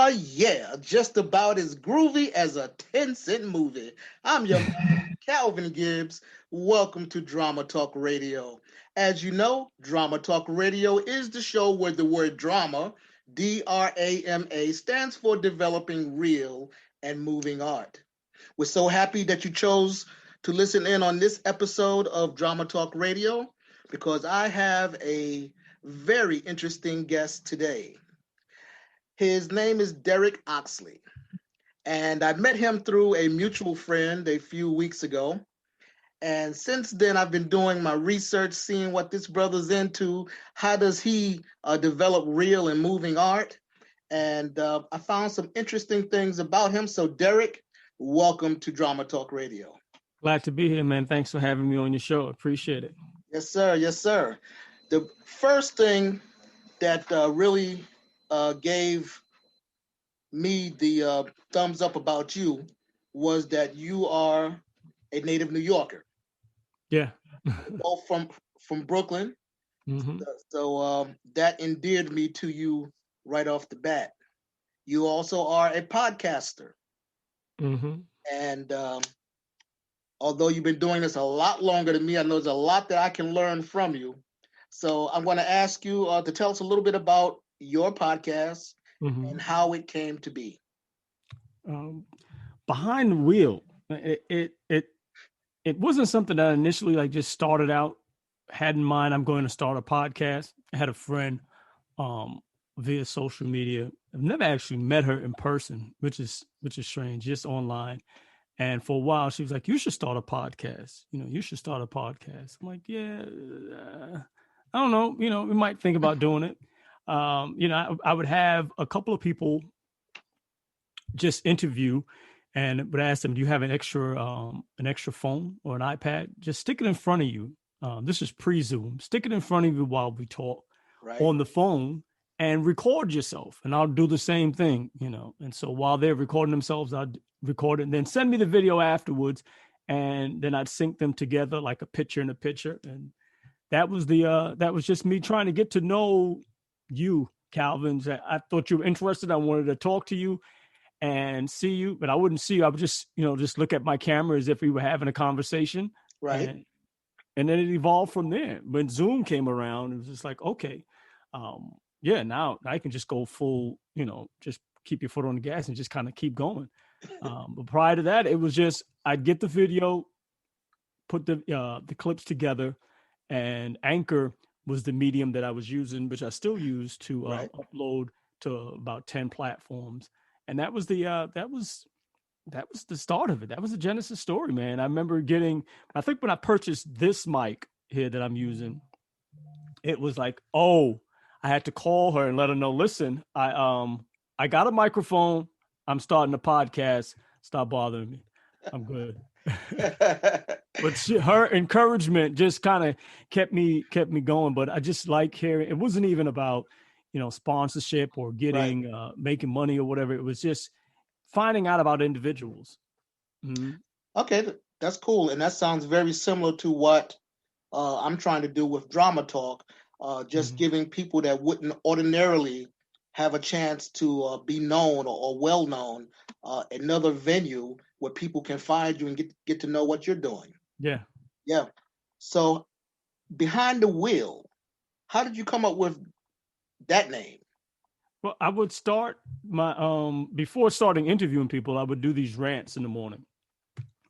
Yeah, just about as groovy as a 10-cent movie. I'm your man, Calvin Gibbs. Welcome to Drama Talk Radio. As you know, Drama Talk Radio is the show where the word drama, DRAMA, stands for developing real and moving art. We're so happy that you chose to listen in on this episode of Drama Talk Radio because I have a very interesting guest today. His name is Derek Oxley, and I met him through a mutual friend a few weeks ago. And since then, I've been doing my research, seeing what this brother's into. How does he develop real and moving art? And I found some interesting things about him. So, Derek, welcome to Drama Talk Radio. Glad to be here, man. Thanks for having me on your show. Appreciate it. Yes, sir. Yes, sir. The first thing that really gave me the thumbs up about you was that you are a native New Yorker. Yeah. Both from Brooklyn. Mm-hmm. So that endeared me to you right off the bat. You also are a podcaster. Mm-hmm. And although you've been doing this a lot longer than me, I know there's a lot that I can learn from you. So I'm going to ask you to tell us a little bit about your podcast and how it came to be. Behind the wheel, it wasn't something that I initially just started out, had in mind, I'm going to start a podcast. I had a friend via social media. I've never actually met her in person, which is strange, just online. And for a while, she was like, "You should start a podcast. You should start a podcast." I'm like, "Yeah, I don't know. We might think about doing it." I would have a couple of people just interview and would ask them, "Do you have an extra phone or an iPad? Just stick it in front of you." This is pre-Zoom. Stick it in front of you while we talk on the phone and record yourself. And I'll do the same thing, And so while they're recording themselves, I'd record it and then send me the video afterwards. And then I'd sync them together like a picture in a picture. And that was that was just me trying to get to know you, Calvin. I thought you were interested. I wanted to talk to you and see you, but I wouldn't see you. I would just look at my camera as if we were having a conversation. Right. And then it evolved from there. When Zoom came around, it was just like, okay, now I can just go full, just keep your foot on the gas and just kind of keep going. But prior to that, it was just, I'd get the video, put the clips together, and Anchor was the medium that I was using, which I still use to upload to about 10 platforms. And that was that was the start of it. That was the genesis story, man. I remember I think when I purchased this mic here that I'm using, it was like, oh, I had to call her and let her know, listen, I got a microphone. I'm starting a podcast. Stop bothering me. I'm good. But her encouragement just kind of kept me going. But I just like hearing, it wasn't even about, sponsorship or getting, making money or whatever. It was just finding out about individuals. Mm-hmm. Okay, that's cool. And that sounds very similar to what I'm trying to do with Drama Talk, just giving people that wouldn't ordinarily have a chance to be known or well known another venue where people can find you and get to know what you're doing. Yeah. Yeah. So Behind the Wheel, how did you come up with that name? Well, I would start my before starting interviewing people, I would do these rants in the morning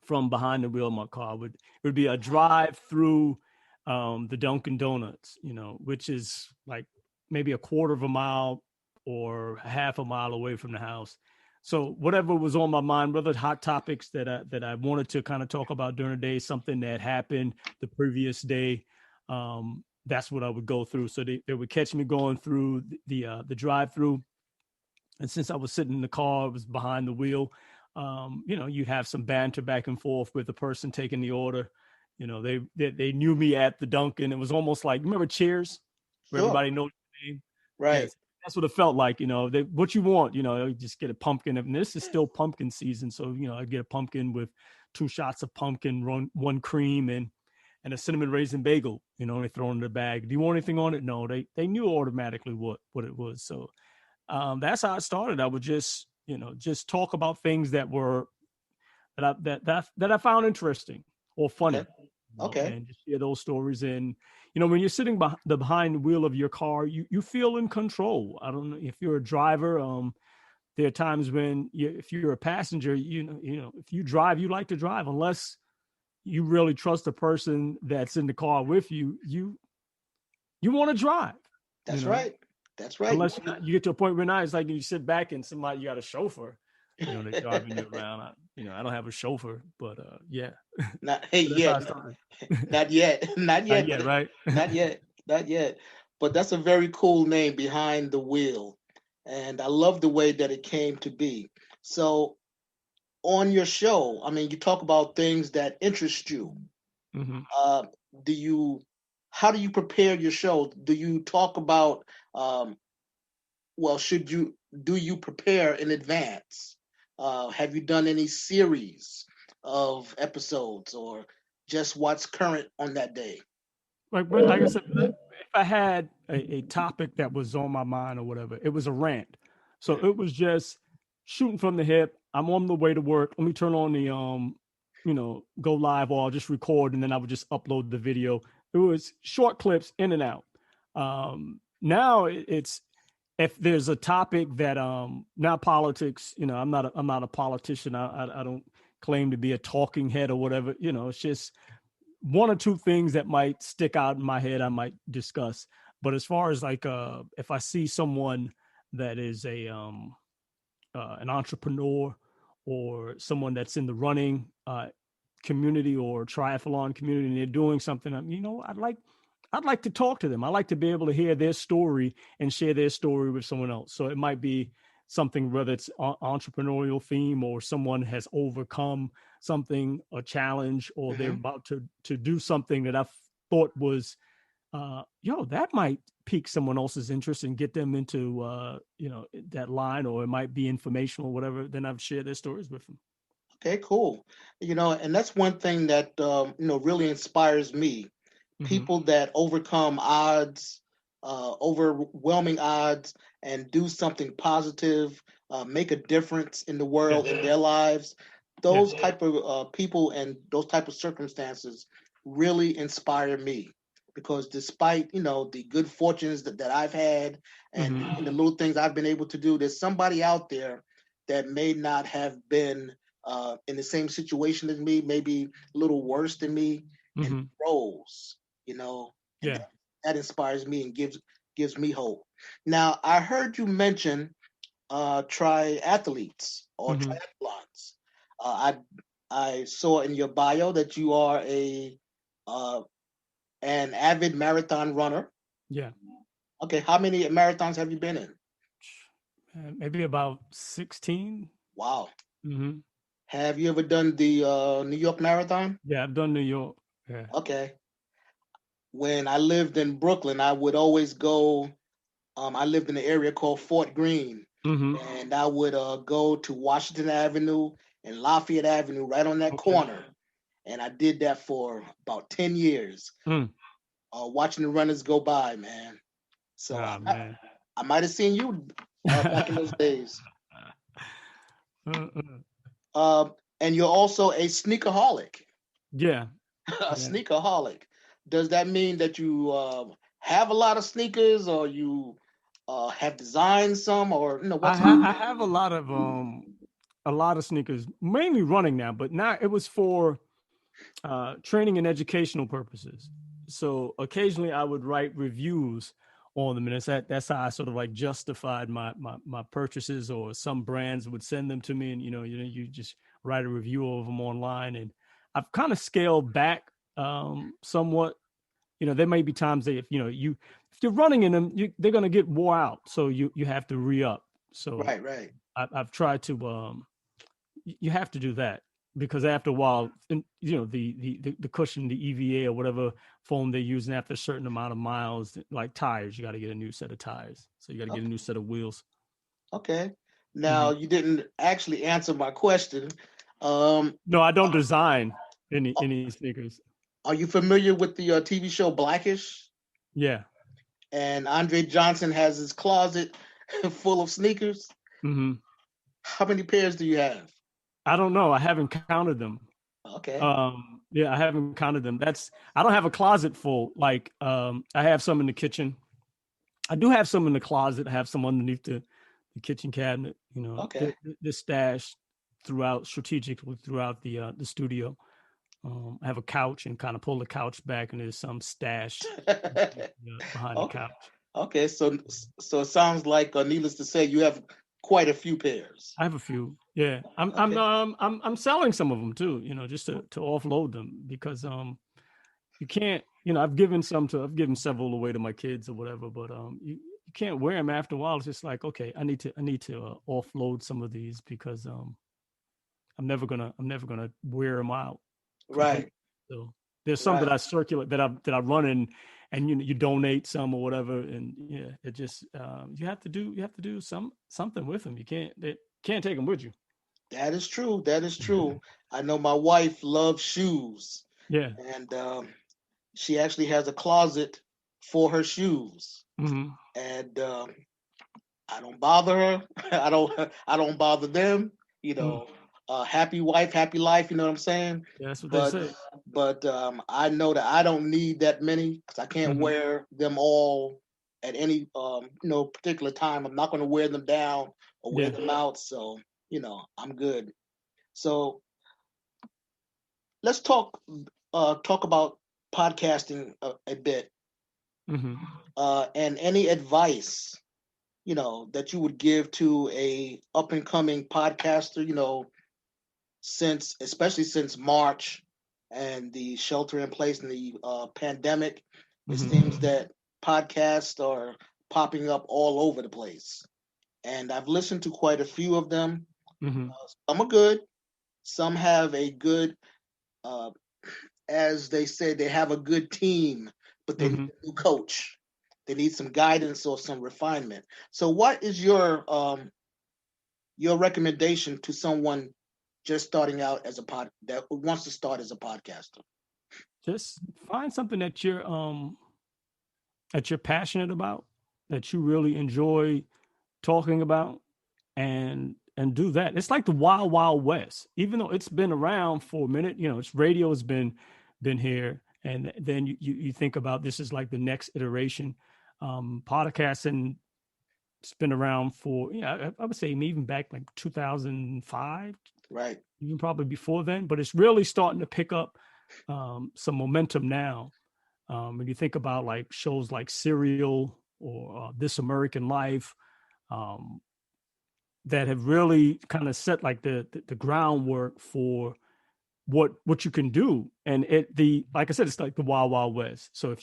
from behind the wheel of my car. It would be a drive through the Dunkin' Donuts, which is like maybe a quarter of a mile or half a mile away from the house. So whatever was on my mind, whether hot topics that I wanted to kind of talk about during the day, something that happened the previous day, that's what I would go through. So they would catch me going through the drive-through. And since I was sitting in the car, I was behind the wheel, you'd have some banter back and forth with the person taking the order. They knew me at the Dunkin'. It was almost like, remember Cheers? Where everybody knows your name? Right. Yes, that's what it felt like, what you want, you just get a pumpkin. And this is still pumpkin season. So, I'd get a pumpkin with 2 shots of pumpkin, one cream and a cinnamon raisin bagel, they throw in the bag. Do you want anything on it? No, they knew automatically what it was. So That's how I started. I would just, just talk about things that were that I found interesting or funny, Okay. Okay. and just share those stories. And when you're sitting behind the wheel of your car, you feel in control. I don't know if you're a driver. There are times when if you're a passenger, if you drive, you like to drive, unless you really trust the person that's in the car with you. You want to drive, That's right. That's right. unless you get to a point where now it's like you sit back and somebody, you got a chauffeur, they're driving you around. I don't have a chauffeur, but yeah. Not hey So that's how I yet. started. Not yet. Not Not yet, yet, but right? not yet. Not yet. But that's a very cool name, Behind the Wheel. And I love the way that it came to be. So on your show, I mean, you talk about things that interest you. Mm-hmm. Uh, do you how do you prepare your show? Do you talk about um, well, should you do you prepare in advance? Have you done any series of episodes or just what's current on that day? Like I said, if I had a topic that was on my mind or whatever, it was a rant. So it was just shooting from the hip. I'm on the way to work. Let me turn on the go live, or I'll just record and then I would just upload the video. It was short clips in and out. Now it's if there's a topic that not politics, I'm not a politician. I don't claim to be a talking head or whatever. It's just one or two things that might stick out in my head I might discuss. But as far as like if I see someone that is a an entrepreneur or someone that's in the running community or triathlon community and they're doing something, I'd like to talk to them. I like to be able to hear their story and share their story with someone else. So it might be something, whether it's entrepreneurial theme or someone has overcome something, a challenge, or they're Mm-hmm. about to do something that I thought was, that might pique someone else's interest and get them into, that line, or it might be informational, whatever. Then I've shared their stories with them. Okay, cool. And that's one thing that really inspires me. Mm-hmm. People that overcome odds, overwhelming odds, and do something positive, make a difference in the Yeah. world, in their lives. Yeah. Those type of people and those type of circumstances really inspire me because despite the good fortunes that I've had and, Mm-hmm. and the little things I've been able to do, there's somebody out there that may not have been in the same situation as me, maybe a little worse than me, and Mm-hmm. grows, you know, and Yeah. that inspires me and gives me hope. Now, I heard you mention triathletes or Mm-hmm. triathlons. I saw in your bio that you are uh, an avid marathon runner. Yeah. Okay, how many marathons have you been in? Maybe about 16. Wow. Mm-hmm. Have you ever done the New York Marathon? Yeah, I've done New York. Yeah. Okay. When I lived in Brooklyn, I would always go. I lived in an area called Fort Greene, Mm-hmm. and I would go to Washington Avenue and Lafayette Avenue, right on that Okay. corner. And I did that for about 10 years, Mm. watching the runners go by, man. So Ah, man. I might have seen you back in those days. Uh-uh. And you're also a sneakerholic, Yeah. a Yeah. sneakerholic. Does that mean that you have a lot of sneakers, or you have designed some, or what's I have a lot of sneakers, mainly running now, but now it was for training and educational purposes. So occasionally I would write reviews on them, and that's how I sort of like justified my purchases. Or some brands would send them to me, and you just write a review of them online. And I've kind of scaled back somewhat. There may be times that if you're running in them, they're going to get wore out, so you have to re up. So right, right. I've tried to you have to do that, because after a while, the cushion, the EVA or whatever foam they're using, after a certain amount of miles, like tires, you got to get a new set of tires. So you got to get a Okay. new set of wheels. Okay. Mm-hmm. Now you didn't actually answer my question. No, I don't design any sneakers. Are you familiar with the TV show Blackish? Yeah. And Andre Johnson has his closet. full of sneakers? Mm-hmm. How many pairs do you have? I don't know. I haven't counted them. Okay. Yeah, I haven't counted them. I don't have a closet full. Like, I have some in the kitchen. I do have some in the closet. I have some underneath the kitchen cabinet. You know, Okay. they're stashed strategically throughout the studio. I have a couch and kind of pull the couch back, and there's some stash behind the Okay. couch. Okay. So it sounds like, needless to say, you have quite a few pairs. I have a few. Yeah, Okay. I'm selling some of them too. You know, just to offload them because you can't. You know, I've given several away to my kids or whatever, but you can't wear them after a while. It's just like, okay, I need to offload some of these because I'm never gonna wear them out Right. completely. So there's some that Right. I circulate that I run in, and you donate some or whatever, and yeah, it just you have to do something with them. They can't take them with you. That is true. That is true. I know my wife loves shoes, Yeah. and she actually has a closet for her shoes. Mm-hmm. And I don't bother her. I don't bother them. You Mm-hmm. know, happy wife, happy life. You know what I'm saying? Yeah, that's what they But say. I know that I don't need that many because I can't Mm-hmm. wear them all at any particular time. I'm not going to wear them down or wear Yeah. them out. So I'm good. So let's talk about podcasting a bit, Mm-hmm. and any advice that you would give to a up and coming podcaster, especially since March and the shelter in place and the pandemic. It Mm-hmm. seems that podcasts are popping up all over the place, and I've listened to quite a few of them. Mm-hmm. Some are good, some have a good, uh, as they say, they have a good team, but they need Mm-hmm. a new coach. They need some guidance or some refinement. So, what is your recommendation to someone just starting out as a pod that wants to start as a podcaster? Just find something that you're passionate about, that you really enjoy talking about, and do that. It's like the wild wild west. Even though it's been around for a minute, you know, it's radio has been here, and then you think about this is like the next iteration. Podcasting, it's been around for, yeah, I would say even back like 2005, Right. even probably before then, but it's really starting to pick up some momentum now. When you think about like shows like Serial or This American Life, um, that have really kind of set like the groundwork for what you can do. And like I said, it's like the wild wild west. So if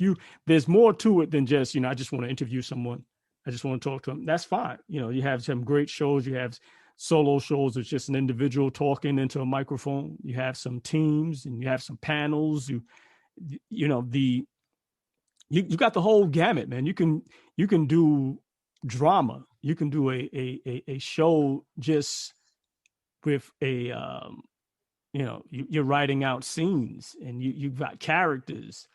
there's more to it than just, I just want to interview someone, I just want to talk to them, that's fine. You have some great shows. You have solo shows. It's just an individual talking into a microphone. You have some teams and you have some panels. You know the you got the whole gamut, man. You can do drama. You can do a show just with you're writing out scenes, and you've got characters.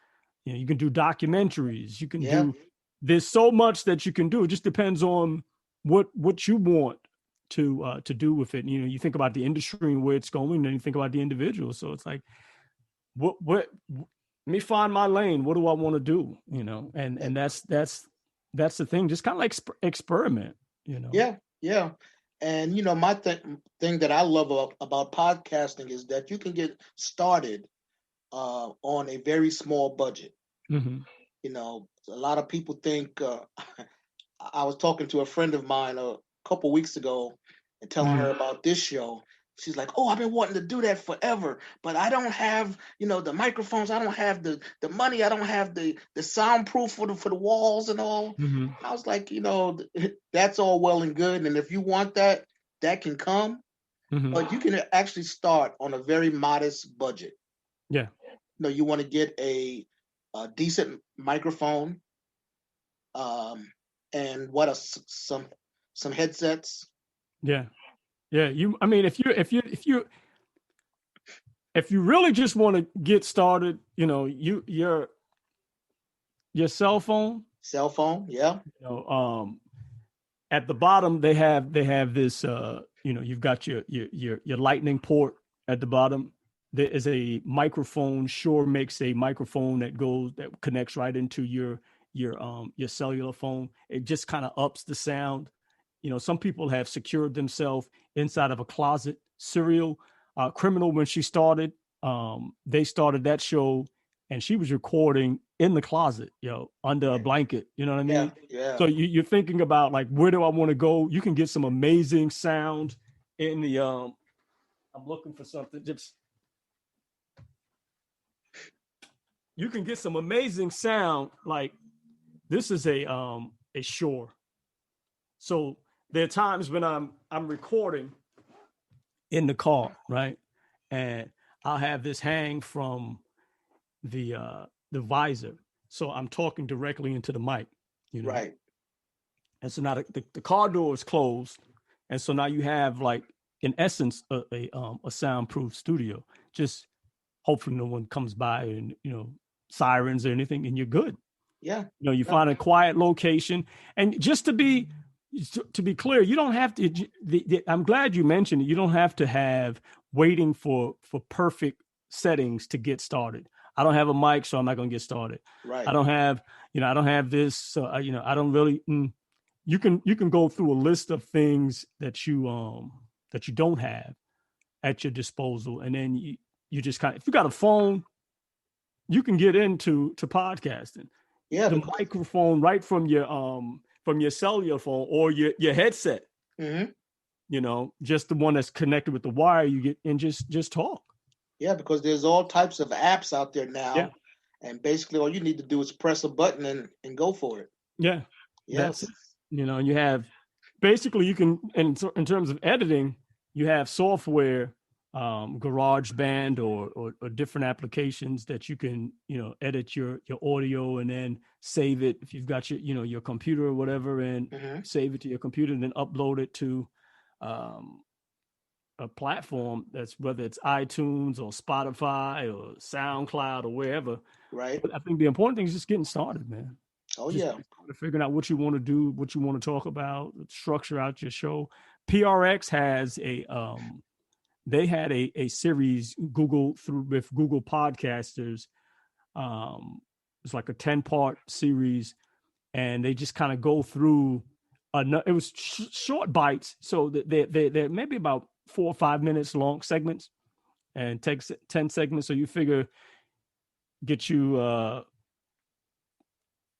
You can do documentaries. You can Yeah. do, there's so much that you can do. It just depends on what you want to do with it. You think about the industry and where it's going, and you think about the individual. So it's like, what let me find my lane. What do I want to do? And that's the thing. Just kind of like experiment. Yeah. Yeah. And my thing that I love about podcasting is that you can get started on a very small budget. Mm-hmm. A lot of people think. I was talking to a friend of mine a couple weeks ago and telling Mm-hmm. her about this show. She's like, "Oh, I've been wanting to do that forever, but I don't have, the microphones. I don't have the money. I don't have the soundproof for the walls and all." Mm-hmm. I was like, that's all well and good, and if you want that, that can come, Mm-hmm. but you can actually start on a very modest budget. Yeah. You want to get a decent microphone, um, and some headsets. Yeah. Yeah. I mean, if you really just want to get started, your cell phone, Cell phone, yeah. you know, um, at the bottom they have this you've got your lightning port at the bottom. There is a microphone. Shure makes a microphone that connects right into your cellular phone. It just kind of ups the sound. Some people have secured themselves inside of a closet. Serial Criminal, when she started, they started that show and she was recording in the closet, under a blanket. You know what I mean? Yeah. So you're thinking about like, where do I want to go? You can get some amazing sound in the I'm looking for something. You can get some amazing sound. Like this is a Shure. So there are times when I'm recording in the car, right? And I'll have this hang from the visor. So I'm talking directly into the mic, Right. And so now the car door is closed. And so now you have like, in essence, a soundproof studio. Just hopefully no one comes by and, sirens or anything, and you're good. Yeah. You find a quiet location. And just to be clear, you don't have to, I'm glad you mentioned it. You don't have to have waiting for perfect settings to get started. I don't have a mic, so I'm not going to get started. Right. I don't have this. So I don't really, you can go through a list of things that you don't have at your disposal. And then you just if you got a phone, you can get into podcasting. Yeah. The microphone right from your cellular phone or your headset. Mm-hmm. Just the one that's connected with the wire, you get and just talk. Yeah, because there's all types of apps out there now. Yeah. And basically all you need to do is press a button and go for it. Yeah. Yes. That's it. You have basically you can in terms of editing, you have software, GarageBand or different applications that you can, edit your audio and then save it if you've got your computer or whatever, and save it to your computer and then upload it to a platform that's whether it's iTunes or Spotify or SoundCloud or wherever. Right. But I think the important thing is just getting started, man. Oh, just yeah. Figuring out what you want to do, what you want to talk about, structure out your show. PRX has they had a series with Google Podcasters. It's like a 10-part series, and they just kind of go through. It was short bites, so they're maybe about 4 or 5 minutes long segments, and takes 10 segments. So you figure, get you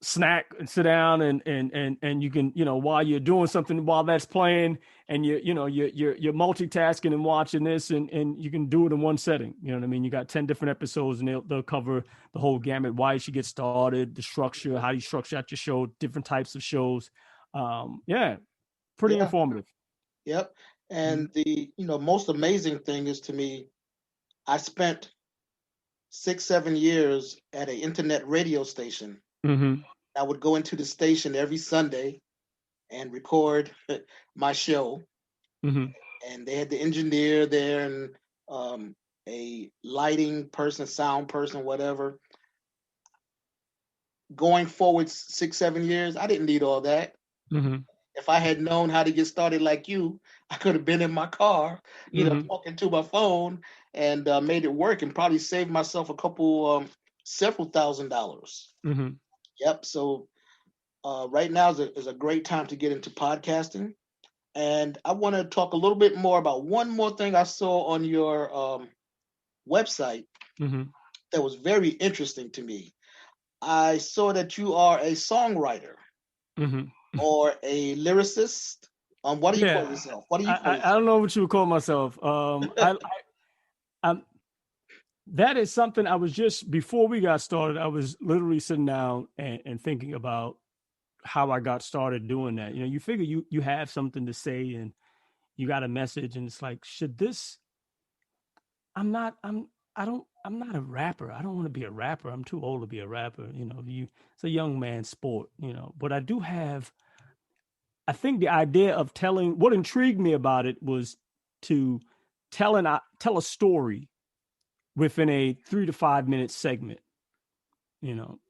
snack and sit down and you can, while you're doing something while that's playing, and you're multitasking and watching this, and you can do it in one setting. You know what I mean? You got 10 different episodes, and they'll cover the whole gamut. Why you should get started, the structure, how you structure out your show, different types of shows. Pretty informative. Yep. And the most amazing thing is, to me, I spent 6-7 years at an internet radio station. I would go into the station every Sunday and record my show. And they had the engineer there and a lighting person, sound person, whatever. Going forward 6-7 years, I didn't need all that. If I had known how to get started like you, I could have been in my car, talking to my phone and made it work, and probably saved myself several $1,000s. Yep. So right now is a great time to get into podcasting. And I want to talk a little bit more about one more thing I saw on your website that was very interesting to me. I saw that you are a songwriter or a lyricist. What do you call yourself? What do you call yourself? I don't know what you would call myself. That is something I was just, before we got started, I was literally sitting down and thinking about how I got started doing that. You figure you have something to say and you got a message, and it's like, I'm not a rapper. I don't want to be a rapper. I'm too old to be a rapper. It's a young man's sport, but I think the idea of what intrigued me about it was to tell a story within a 3 to 5 minute segment.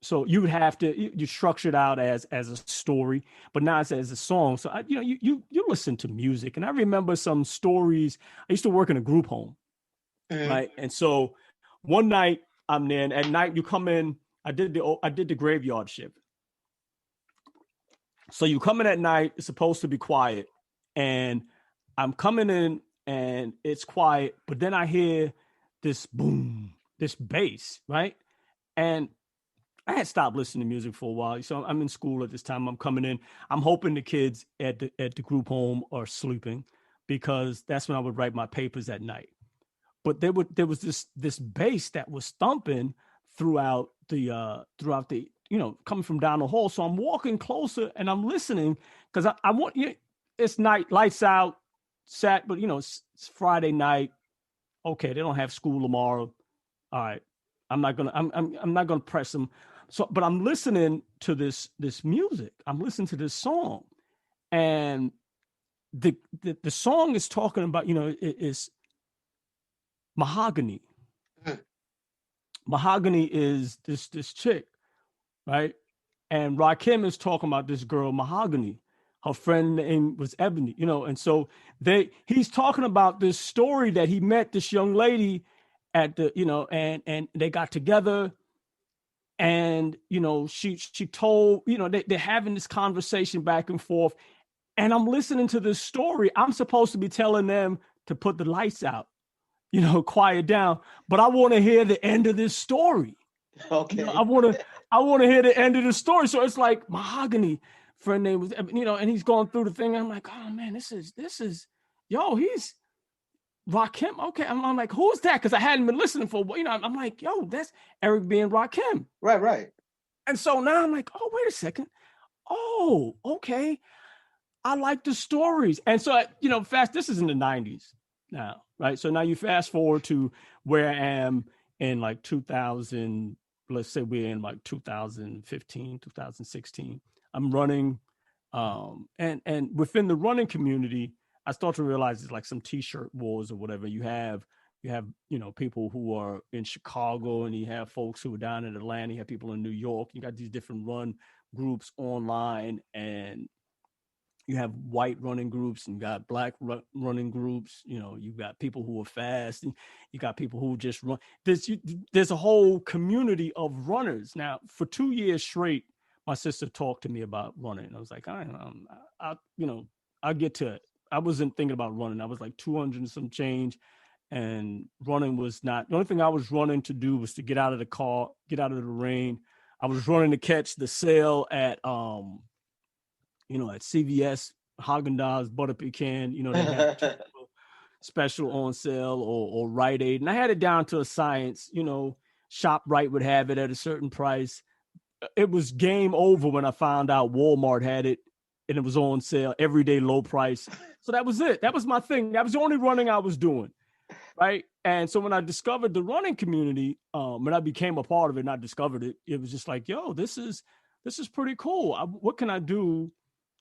So you would have to you structure it out as a story, but now it's as a song. So you listen to music, and I remember some stories. I used to work in a group home, Mhm. right? And so one night I'm there, and at night you come in. I did the graveyard shift. So you come in at night. It's supposed to be quiet, and I'm coming in, and it's quiet. But then I hear this boom, this bass, right? And I had stopped listening to music for a while. So I'm in school at this time. I'm coming in. I'm hoping the kids at the group home are sleeping because that's when I would write my papers at night. But there was this bass that was thumping throughout the coming from down the hall. So I'm walking closer and I'm listening because I want you. It's night, lights out, but it's Friday night. Okay, they don't have school tomorrow. All right, I'm not gonna press them. So, but I'm listening to this music. I'm listening to this song, and the song is talking about it's mahogany. Mhm. Mahogany is this chick, right? And Rakim is talking about this girl Mahogany. Her friend name was Ebony, and so he's talking about this story that he met this young lady at and they got together, and she told, they're having this conversation back and forth, and I'm listening to this story. I'm supposed to be telling them to put the lights out, quiet down, but I want to hear the end of this story. I Okay. want to hear the end of the story. So it's like Mahogany, friend name was, and he's going through the thing. I'm like, oh man, this is, yo, he's Rakim. Okay, I'm like, who's that? Because I hadn't been listening for, I'm like, yo, that's Eric B. and Rakim. Right, right. And so now I'm like, oh, wait a second. Oh, okay. I like the stories. And so, fast, this is in the 90s now, right? So now you fast forward to where I am in like 2000, let's say we're in like 2015, 2016. I'm running. And within the running community, I start to realize it's like some t-shirt wars or whatever. You have people who are in Chicago, and you have folks who are down in Atlanta. You have people in New York. You got these different run groups online, and you have white running groups and you got black running groups. You got people who are fast, and you got people who just run. There's a whole community of runners. Now, for 2 years straight, my sister talked to me about running. And I was like, I'll get to it. I wasn't thinking about running. I was like 200 and some change, and running was not the only thing I was running to do was to get out of the car, get out of the rain. I was running to catch the sale at CVS, Haagen-Dazs, Butter Pecan. They have special on sale, or Rite Aid. And I had it down to a science. ShopRite would have it at a certain price. It was game over when I found out Walmart had it and it was on sale, everyday low price. So that was it. That was my thing. That was the only running I was doing. Right. And so when I discovered the running community, when I became a part of it and I discovered it, it was just like, yo, this is pretty cool. What can I do?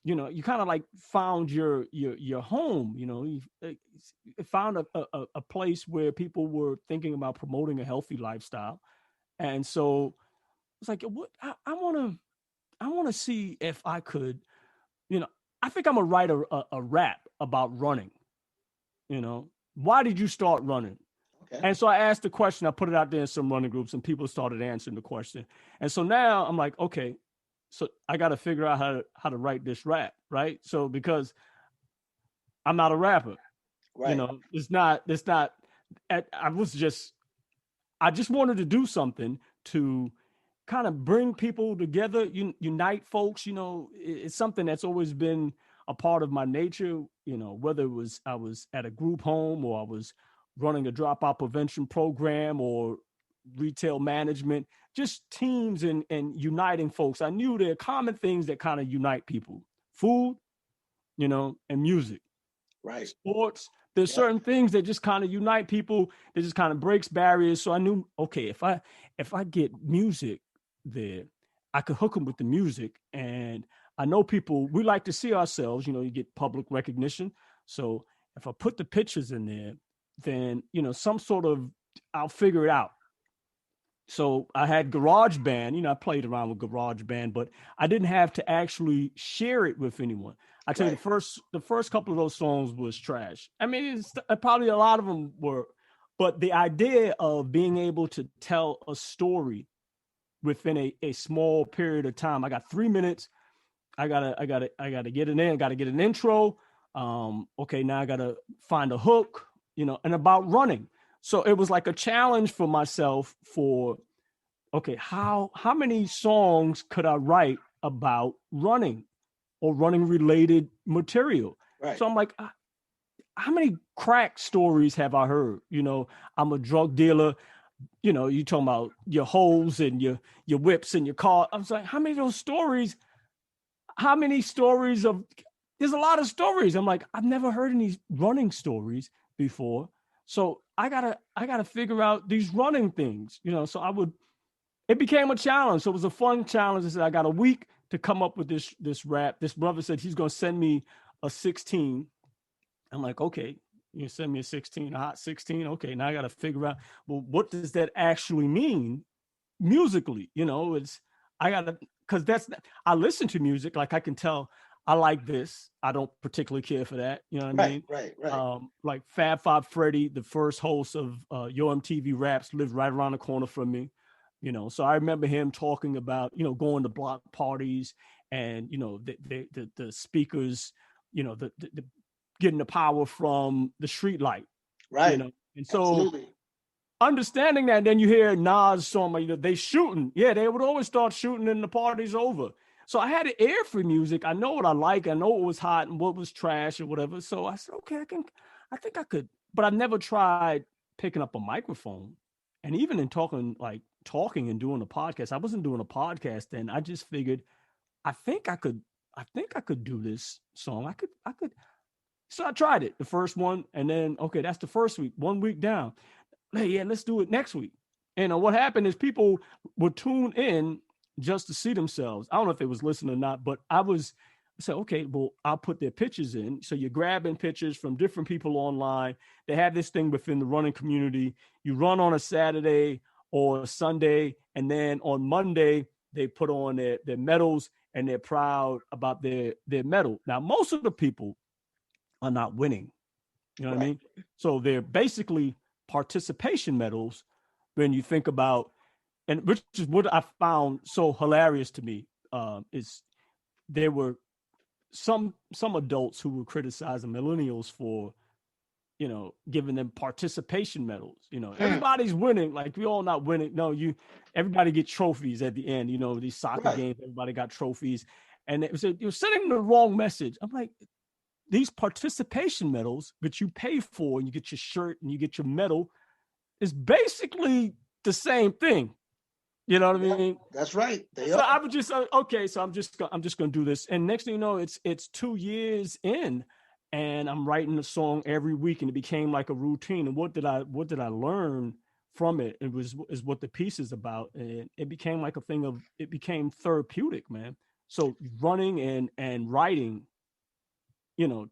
You kind of like found your home. You found a place where people were thinking about promoting a healthy lifestyle. And so it's like, what I want to see if I could, you know, I think I'm gonna write a rap about running. Why did you start running? Okay. And so I asked the question. I put it out there in some running groups, and people started answering the question. And so now I'm like, okay, so I got to figure out how to write this rap, right? So because I'm not a rapper, Right. it's not. I just wanted to do something to kind of bring people together, unite folks. It's something that's always been a part of my nature. Whether it was I was at a group home, or I was running a dropout prevention program, or retail management, just teams and uniting folks. I knew there are common things that kind of unite people: food, and music, Right. sports. There's Yep. certain things that just kind of unite people. That just kind of breaks barriers. So I knew, okay, if I get music there, I could hook them with the music. And I know people, we like to see ourselves. You get public recognition. So if I put the pictures in there, then some sort of, I'll figure it out. So I had GarageBand, I played around with GarageBand, but I didn't have to actually share it with anyone. I tell you, Right. the first couple of those songs was trash. I mean, probably a lot of them were, but the idea of being able to tell a story within a small period of time. I got 3 minutes. I gotta get it in. I gotta get an intro. Okay, now I gotta find a hook, and about running. So it was like a challenge for myself for, okay, how many songs could I write about running or running related material? Right. So I'm like, how many crack stories have I heard? I'm a drug dealer. You talking about your holes and your whips and your car. I was like, how many of those stories? How many stories of? There's a lot of stories. I'm like, I've never heard any running stories before. So I gotta figure out these running things. So it became a challenge. So it was a fun challenge. I said, I got a week to come up with this rap. This brother said he's gonna send me a 16. I'm like, okay, you send me a 16, a hot 16. Okay, now I got to figure out, well, what does that actually mean musically? I got to, because I listen to music, like I can tell I like this. I don't particularly care for that. You know what I Right. mean? Right. Right. Like Fab Five Freddy, the first host of Yo MTV Raps, lived right around the corner from me. So I remember him talking about, going to block parties and, the speakers, the getting the power from the street light, Right. And so Absolutely. understanding that, then you hear Nas song, they shooting. Yeah, they would always start shooting and the party's over. So I had an ear for music. I know what I like. I know what was hot and what was trash or whatever. So I said, okay, I think I could, but I never tried picking up a microphone. And even in talking and doing a podcast, I wasn't doing a podcast then. I just figured, I think I could, do this song. I could. So I tried it, the first one, and then okay, that's the first week. 1 week down. Hey, yeah, let's do it next week. And what happened is people would tune in just to see themselves. I don't know if they was listening or not, but I said, okay, well, I'll put their pictures in. So you're grabbing pictures from different people online. They have this thing within the running community. You run on a Saturday or a Sunday, and then on Monday they put on their medals and they're proud about their medal. Now, most of the people are not winning. You know what I Right. mean? So they're basically participation medals when you think about, and which is what I found so hilarious to me, is there were some adults who were criticizing millennials for, giving them participation medals. Mm. Everybody's winning. Like, we all not winning. No, everybody get trophies at the end. These soccer Right. games, everybody got trophies. And you're sending the wrong message. I'm like, these participation medals, which you pay for and you get your shirt and you get your medal, is basically the same thing. You know what I Yep. mean? That's right. They So are. I would just okay. So I'm just gonna do this, and next thing you know, it's 2 years in, and I'm writing a song every week, and it became like a routine. And what did I learn from it? It was is what the piece is about, and it became like a thing of, it became therapeutic, man. So running and writing,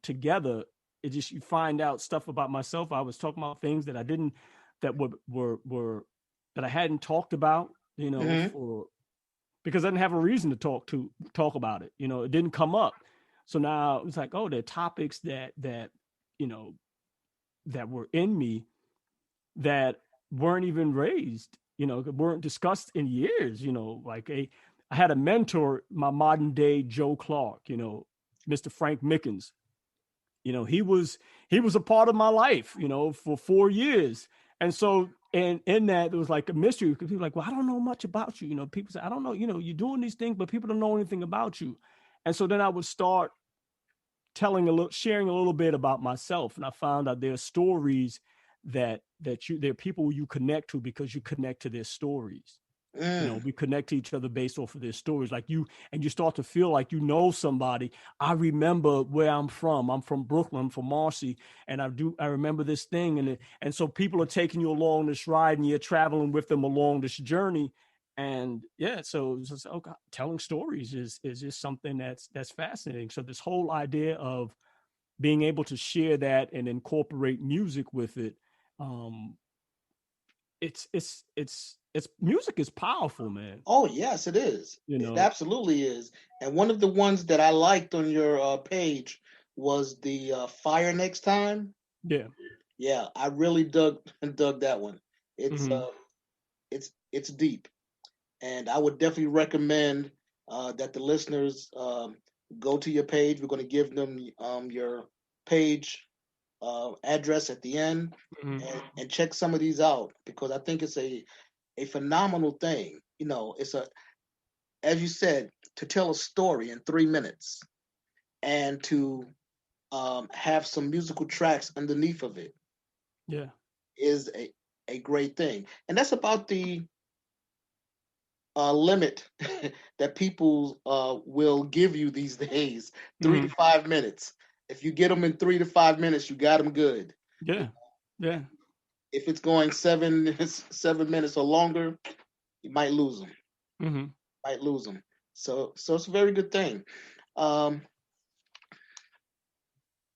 together, it just, you find out stuff about myself. I was talking about things that I didn't, that were that I hadn't talked about, Hmm. for, because I didn't have a reason to talk about it. It didn't come up. So now it's like, oh, there are topics that you know that were in me that weren't even raised, weren't discussed in years. Like I had a mentor, my modern day Joe Clark, Mr. Frank Mickens. He was a part of my life, for 4 years. And so, and in that, there was like a mystery, because people were like, well, I don't know much about you. People say, I don't know, you're doing these things, but people don't know anything about you. And so then I would start sharing a little bit about myself. And I found out there are stories there are people you connect to because you connect to their stories. Mm. We connect to each other based off of their stories. Like and you start to feel like somebody. I remember where I'm from. I'm from Brooklyn. I'm from Marcy, and I remember this thing, and so people are taking you along this ride, and you're traveling with them along this journey. And yeah, so it's just, okay, telling stories is just something that's fascinating. So this whole idea of being able to share that and incorporate music with it, um, it's it's music is powerful, man. Oh yes, it is. You It know, absolutely is. And one of the ones that I liked on your page was the Fire Next Time. yeah. Yeah, I really dug dug that one. It's Hmm. uh it's deep, and I would definitely recommend that the listeners go to your page. We're going to give them your page address at the end, Hmm. and check some of these out because I think it's a phenomenal thing. It's a, as you said, to tell a story in 3 minutes and to have some musical tracks underneath of it Yeah. is a great thing. And that's about the limit that people will give you these days, three to Hmm. 5 minutes. If you get them in 3 to 5 minutes, you got them good. Yeah. Yeah. If it's going 7 minutes or longer, you might lose them. Hmm. Might lose them. So it's a very good thing. Um,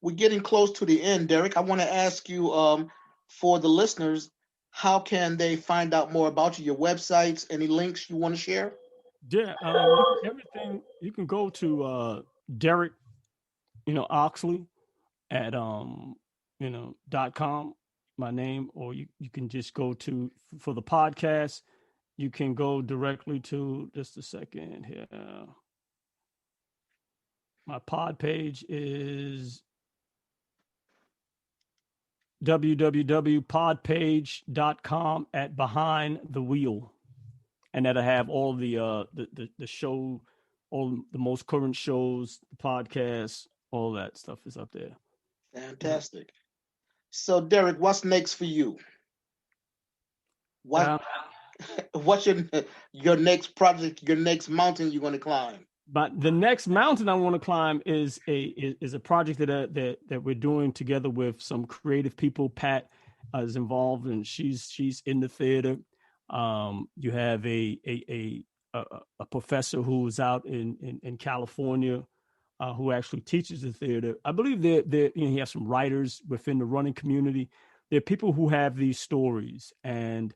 we're getting close to the end, Derek. I want to ask you, for the listeners, how can they find out more about you? Your websites, any links you want to share? Yeah. Everything you can go to Derek, Oxley at .com, my name, or you can just go to for the podcast. You can go directly to just a second here. My pod page is www.podpage.com at behind the wheel, and that'll have all the show, all the most current shows, the podcasts, all that stuff is up there. Fantastic. So, Derek, what's next for you? What Um, what's your next project? Your next mountain you're going to climb? but the next mountain I want to climb is a project that we're doing together with some creative people. Pat is involved, and she's in the theater. You have a professor who's out in California, who actually teaches the theater. I believe that he has some writers within the running community. There are people who have these stories, and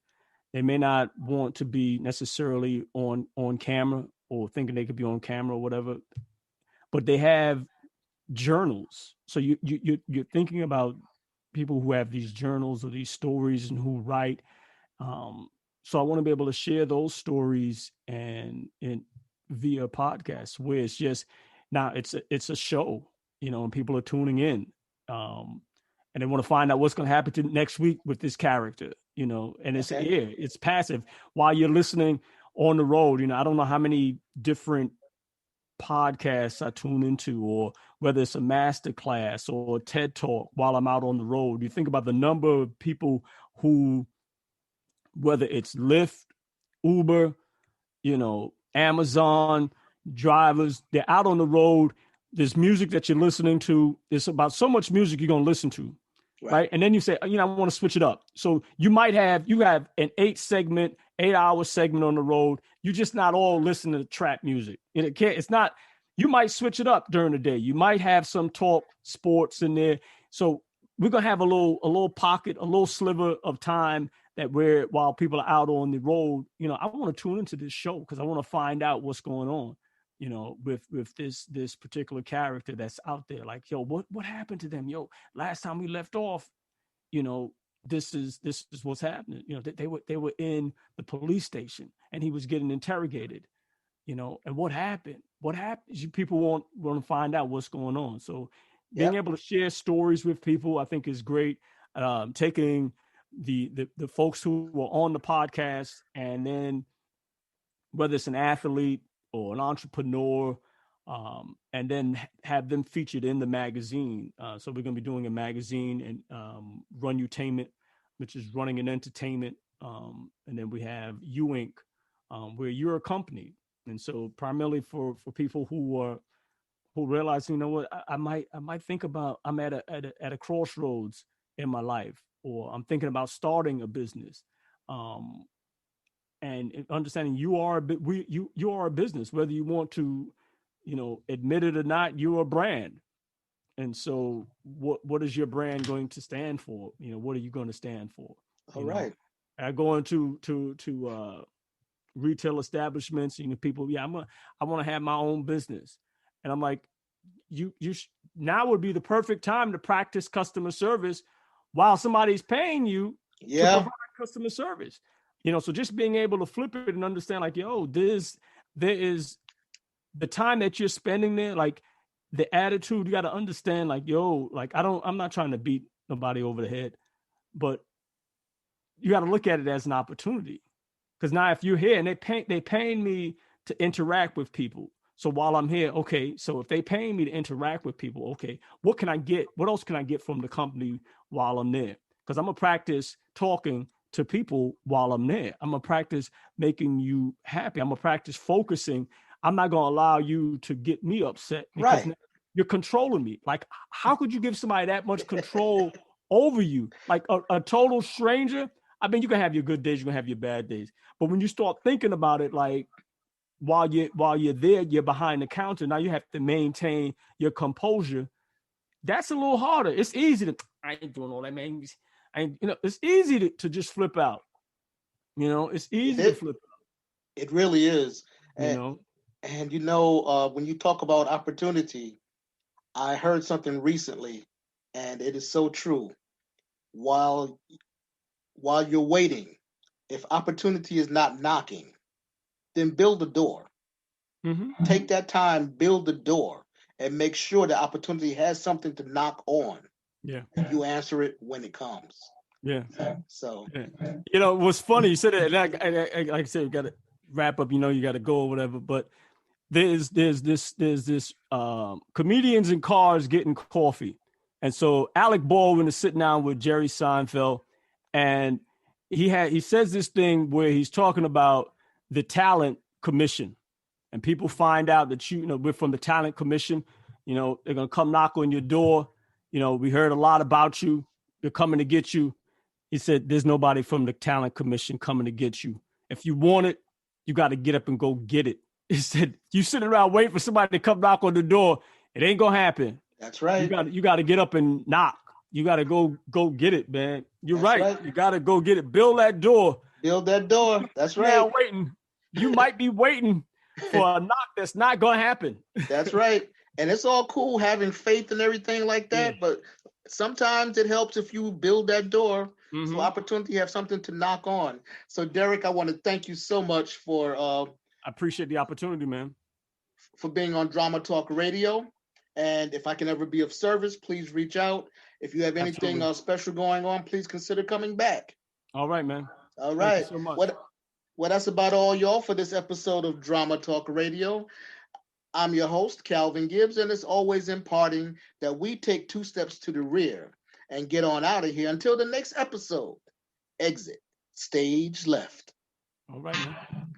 they may not want to be necessarily on camera or thinking they could be on camera or whatever, but they have journals. So you're thinking about people who have these journals or these stories and who write. Um, so I want to be able to share those stories and via podcasts where it's just now it's a show, and people are tuning in. Um, and they want to find out what's going to happen to next week with this character, and Okay. it's passive while you're listening on the road. I don't know how many different podcasts I tune into, or whether it's a master class or a TED talk while I'm out on the road. You think about the number of people who, whether it's Lyft, Uber, Amazon drivers, they're out on the road. There's music that you're listening to. There's about so much music you're going to listen to, Right. right? And then you say, I want to switch it up. So you have an 8-hour segment on the road. You're just not all listening to trap music. And it's not. You might switch it up during the day. You might have some talk sports in there. So we're gonna have a little pocket, a little sliver of time that while people are out on the road. I want to tune into this show because I want to find out what's going on, with this particular character that's out there. Like, yo, what happened to them? Yo, last time we left off, you know, this is what's happening. They were in the police station and he was getting interrogated. And what happened? What happened? People want to find out what's going on. So being Yep. able to share stories with people, I think, is great. Taking the folks who were on the podcast, and then whether it's an athlete or an entrepreneur, and then have them featured in the magazine. So we're going to be doing a magazine and Run Utainment, which is running an entertainment, and then we have U Inc., where you're a company, and so primarily for people who realize, what, I might think about, I'm at a crossroads in my life, or I'm thinking about starting a business. Um, and understanding you are a business, whether you want to admit it or not. You're a brand. And so what is your brand going to stand for? What are you going to stand for? All you know right. I go into retail establishments, people, I want to have my own business. And I'm like, now would be the perfect time to practice customer service while somebody's paying you to provide customer service. So just being able to flip it and understand, like, yo, there is the time that you're spending there, like the attitude, you got to understand, like, yo, like, I'm not trying to beat nobody over the head, but you got to look at it as an opportunity. Because now if you're here and they paying me to interact with people. So while I'm here, okay, so if they paying me to interact with people, okay, what can I get? What else can I get from the company while I'm there? Because I'm going to practice talking to people while I'm there. I'm going to practice making you happy. I'm going to practice focusing. I'm not going to allow you to get me upset because you're controlling me. Like, how could you give somebody that much control over you? Like a total stranger? I mean, you can have your good days, you can have your bad days. But when you start thinking about it, like, while you're there, you're behind the counter. Now you have to maintain your composure. That's a little harder. It's easy to, I ain't doing all that, man. It's easy to just flip out. It's easy to flip out. It really is. And when you talk about opportunity, I heard something recently, and it is so true. While you're waiting, if opportunity is not knocking, then build a door. Mm-hmm. Take that time, build the door, and make sure the opportunity has something to knock on. Yeah. You answer it when it comes. Yeah. So, what's funny, you said it, and like I said, you got to wrap up, you got to go or whatever, but there's this comedians in cars getting coffee. And so Alec Baldwin is sitting down with Jerry Seinfeld, and he says this thing where he's talking about the talent commission, and people find out that we're from the talent commission. They're gonna come knock on your door. We heard a lot about you. They're coming to get you. He said, "There's nobody from the talent commission coming to get you. If you want it, you got to get up and go get it." He said, "You sitting around waiting for somebody to come knock on the door. It ain't gonna happen." That's right. You got to get up and knock. You got to go get it, man. You're right. You got to go get it. Build that door. Build that door. That's right. Now waiting. You might be waiting for a knock that's not going to happen. That's right. And it's all cool having faith and everything like that, but sometimes it helps if you build that door. So opportunity, have something to knock on. So Derek, I want to thank you so much for I appreciate the opportunity, man. For being on Drama Talk Radio. And if I can ever be of service, please reach out. If you have anything special going on, please consider coming back. All right, man. All right. Thank you so much. Well, that's about all, y'all, for this episode of Drama Talk Radio. I'm your host, Calvin Gibbs, and it's always imparting that we take 2 steps to the rear and get on out of here until the next episode. Exit stage left. All right, man.